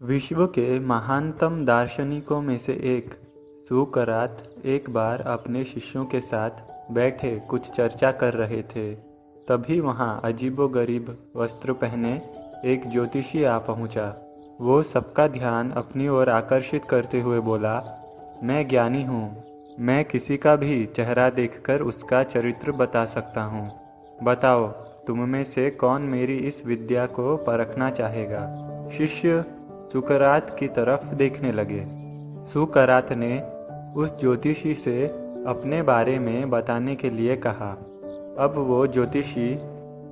विश्व के महानतम दार्शनिकों में से एक सुकरात एक बार अपने शिष्यों के साथ बैठे कुछ चर्चा कर रहे थे। तभी वहाँ अजीबोगरीब वस्त्र पहने एक ज्योतिषी आ पहुँचा। वो सबका ध्यान अपनी ओर आकर्षित करते हुए बोला, मैं ज्ञानी हूँ। मैं किसी का भी चेहरा देखकर उसका चरित्र बता सकता हूँ। बताओ, तुम में से कौन मेरी इस विद्या को परखना चाहेगा? शिष्य सुकरात की तरफ देखने लगे। सुकरात ने उस ज्योतिषी से अपने बारे में बताने के लिए कहा। अब वो ज्योतिषी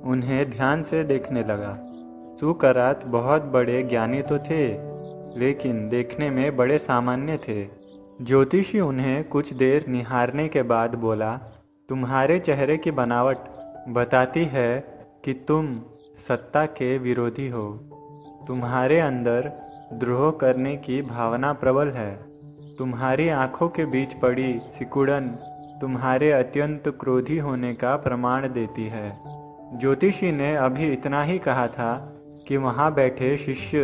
उन्हें ध्यान से देखने लगा। सुकरात बहुत बड़े ज्ञानी तो थे, लेकिन देखने में बड़े सामान्य थे। ज्योतिषी उन्हें कुछ देर निहारने के बाद बोला, तुम्हारे चेहरे की बनावट बताती है कि तुम सत्ता के विरोधी हो। तुम्हारे अंदर द्रोह करने की भावना प्रबल है। तुम्हारी आंखों के बीच पड़ी सिकुड़न तुम्हारे अत्यंत क्रोधी होने का प्रमाण देती है। ज्योतिषी ने अभी इतना ही कहा था कि वहाँ बैठे शिष्य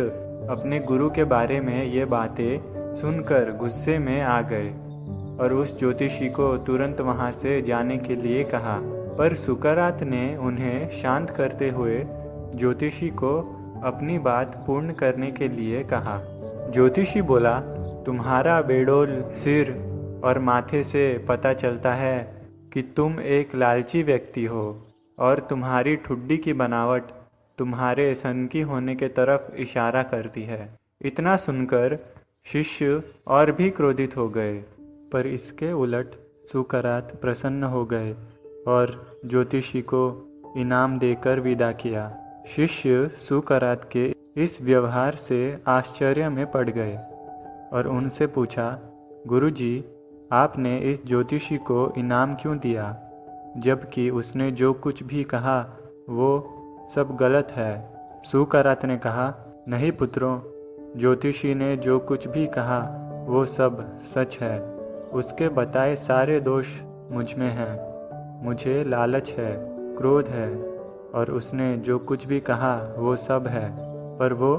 अपने गुरु के बारे में ये बातें सुनकर गुस्से में आ गए और उस ज्योतिषी को तुरंत वहाँ से जाने के लिए कहा। पर सुकरात ने उन्हें शांत करते हुए ज्योतिषी को अपनी बात पूर्ण करने के लिए कहा। ज्योतिषी बोला, तुम्हारा बेडोल सिर और माथे से पता चलता है कि तुम एक लालची व्यक्ति हो और तुम्हारी ठुड्डी की बनावट तुम्हारे सनकी होने के तरफ इशारा करती है। इतना सुनकर शिष्य और भी क्रोधित हो गए, पर इसके उलट सुकरात प्रसन्न हो गए और ज्योतिषी को इनाम देकर विदा किया। शिष्य सुकरात के इस व्यवहार से आश्चर्य में पड़ गए और उनसे पूछा, गुरुजी, आपने इस ज्योतिषी को इनाम क्यों दिया, जबकि उसने जो कुछ भी कहा वो सब गलत है? सुकरात ने कहा, नहीं पुत्रों, ज्योतिषी ने जो कुछ भी कहा वो सब सच है। उसके बताए सारे दोष मुझ में हैं। मुझे लालच है, क्रोध है, और उसने जो कुछ भी कहा वो सब है। पर वो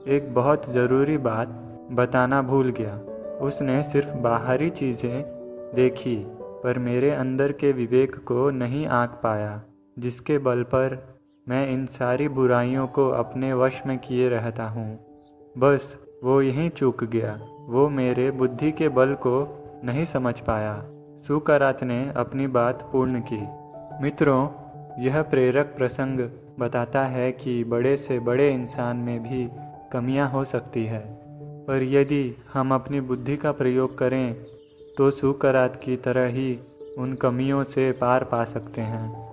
एक बहुत ज़रूरी बात बताना भूल गया। उसने सिर्फ बाहरी चीज़ें देखी, पर मेरे अंदर के विवेक को नहीं आंक पाया, जिसके बल पर मैं इन सारी बुराइयों को अपने वश में किए रहता हूँ। बस वो यहीं चूक गया। वो मेरे बुद्धि के बल को नहीं समझ पाया। सुकरात ने अपनी बात पूर्ण की। मित्रों, यह प्रेरक प्रसंग बताता है कि बड़े से बड़े इंसान में भी कमियां हो सकती है, पर यदि हम अपनी बुद्धि का प्रयोग करें तो सुकरात की तरह ही उन कमियों से पार पा सकते हैं।